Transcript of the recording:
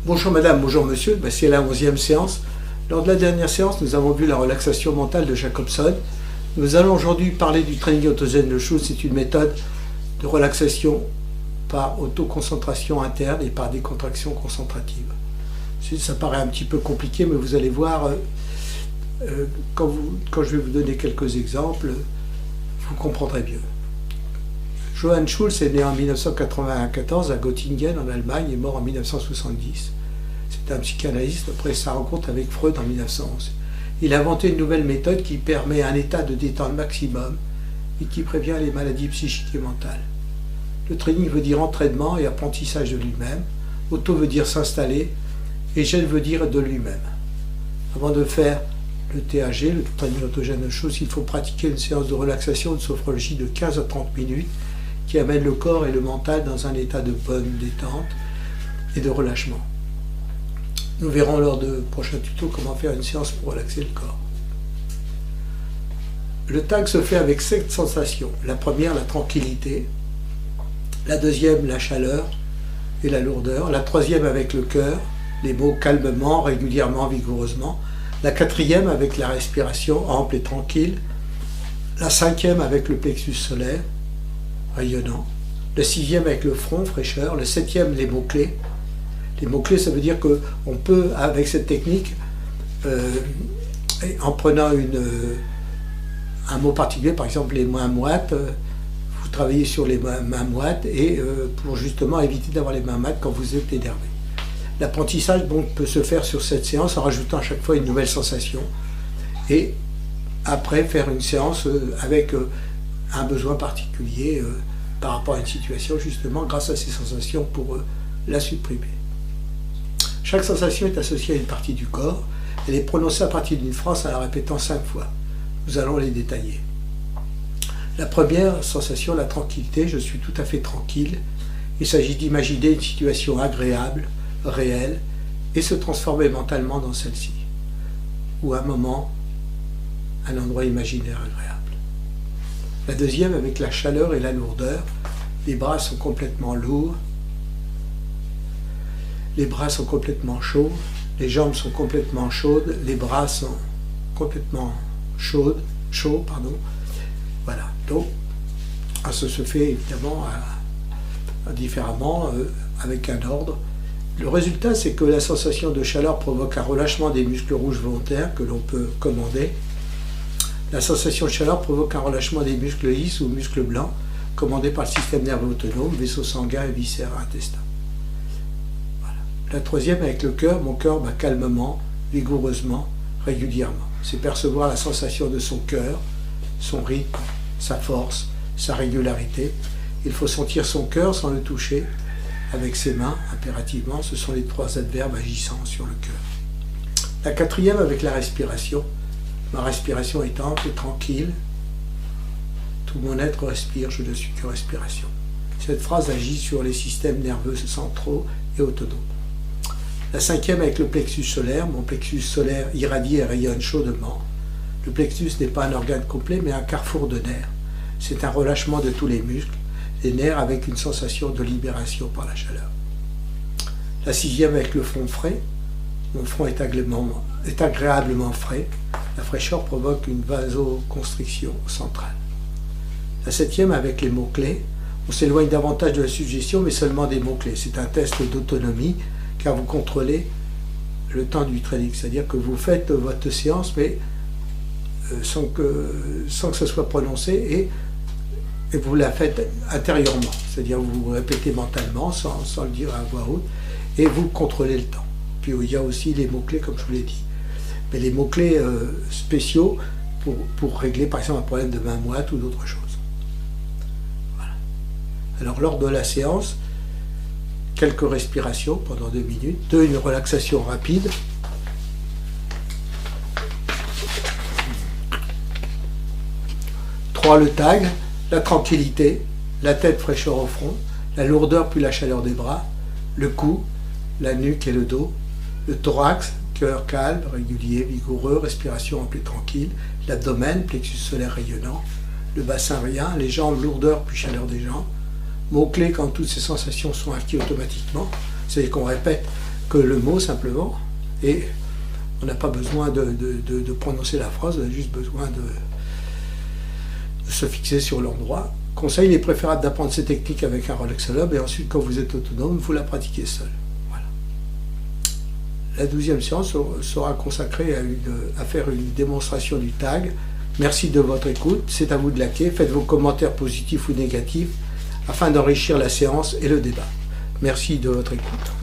Bonjour madame, bonjour monsieur, c'est la 11e séance. Lors de la dernière séance, nous avons vu la relaxation mentale de Jacobson. Nous allons aujourd'hui parler du training autogène de Schultz. C'est une méthode de relaxation par autoconcentration interne et par décontraction concentrative. Ça paraît un petit peu compliqué, mais vous allez voir, quand je vais vous donner quelques exemples, vous comprendrez mieux. Johann Schultz est né en 1994 à Göttingen en Allemagne et mort en 1970. C'est un psychanalyste après sa rencontre avec Freud en 1911. Il a inventé une nouvelle méthode qui permet un état de détente maximum et qui prévient les maladies psychiques et mentales. Le training veut dire entraînement et apprentissage de lui-même. Auto veut dire s'installer et gène veut dire de lui-même. Avant de faire le TAG, le training autogène de Schultz, il faut pratiquer une séance de relaxation de sophrologie de 15 à 30 minutes qui amène le corps et le mental dans un état de bonne détente et de relâchement. Nous verrons lors de prochains tutos comment faire une séance pour relaxer le corps. Le TAG se fait avec 7 sensations. La première, la tranquillité. La deuxième, la chaleur et la lourdeur. La troisième, avec le cœur. Les mots calmement, régulièrement, vigoureusement. La quatrième, avec la respiration ample et tranquille. La cinquième, avec le plexus solaire, rayonnant. Le sixième, avec le front, fraîcheur. Le septième, les mots-clés. Les mots-clés, ça veut dire qu'on peut, avec cette technique, en prenant un mot particulier, par exemple les mains moites, vous travaillez sur les mains moites et pour justement éviter d'avoir les mains moites quand vous êtes énervé. L'apprentissage peut se faire sur cette séance en rajoutant à chaque fois une nouvelle sensation et après faire une séance avec un besoin particulier par rapport à une situation, justement grâce à ces sensations pour la supprimer. Chaque sensation est associée à une partie du corps. Elle est prononcée à partir d'une phrase en la répétant 5 fois. Nous allons les détailler. La première sensation, la tranquillité, je suis tout à fait tranquille. Il s'agit d'imaginer une situation agréable, réelle, et se transformer mentalement dans celle-ci. Ou un moment, un endroit imaginaire agréable. La deuxième, avec la chaleur et la lourdeur, les bras sont complètement lourds, les bras sont complètement chauds, les jambes sont complètement chaudes, les bras sont complètement chauds. Voilà. Donc, ça se fait évidemment différemment, avec un ordre. Le résultat, c'est que la sensation de chaleur provoque un relâchement des muscles rouges volontaires que l'on peut commander. La sensation de chaleur provoque un relâchement des muscles lisses ou muscles blancs commandés par le système nerveux autonome, vaisseau sanguin et viscères intestin. La troisième, avec le cœur, mon cœur bat calmement, vigoureusement, régulièrement. C'est percevoir la sensation de son cœur, son rythme, sa force, sa régularité. Il faut sentir son cœur sans le toucher, avec ses mains, impérativement. Ce sont les 3 adverbes agissant sur le cœur. La quatrième, avec la respiration. Ma respiration est ample et tranquille. Tout mon être respire, je ne suis que respiration. Cette phrase agit sur les systèmes nerveux centraux et autonomes. La cinquième, avec le plexus solaire. Mon plexus solaire irradie et rayonne chaudement. Le plexus n'est pas un organe complet, mais un carrefour de nerfs. C'est un relâchement de tous les muscles, les nerfs avec une sensation de libération par la chaleur. La sixième, avec le front frais. Mon front est agréablement frais. La fraîcheur provoque une vasoconstriction centrale. La septième, avec les mots-clés. On s'éloigne davantage de la suggestion, mais seulement des mots-clés. C'est un test d'autonomie, car vous contrôlez le temps du training. C'est-à-dire que vous faites votre séance, mais sans que ce soit prononcé, et vous la faites intérieurement. C'est-à-dire que vous répétez mentalement, sans le dire à voix haute, et vous contrôlez le temps. Puis il y a aussi les mots-clés, comme je vous l'ai dit. Mais les mots-clés spéciaux pour régler, par exemple, un problème de main moite ou d'autres choses. Voilà. Alors, lors de la séance, quelques respirations pendant 2 minutes. 2, une relaxation rapide. 3, le TAG, la tranquillité, la tête fraîcheur au front, la lourdeur puis la chaleur des bras, le cou, la nuque et le dos, le thorax, cœur calme, régulier, vigoureux, respiration ample et tranquille, l'abdomen, plexus solaire rayonnant, le bassin rien, les jambes, lourdeur puis chaleur des jambes. Mots-clés quand toutes ces sensations sont acquises automatiquement, c'est-à-dire qu'on répète que le mot simplement, et on n'a pas besoin de prononcer la phrase, on a juste besoin de se fixer sur l'endroit. Conseil, il est préférable d'apprendre ces techniques avec un relaxologue et ensuite quand vous êtes autonome, vous la pratiquez seul. Voilà. La 12e séance sera consacrée à faire une démonstration du tag. Merci de votre écoute, c'est à vous de liker, faites vos commentaires positifs ou négatifs afin d'enrichir la séance et le débat. Merci de votre écoute.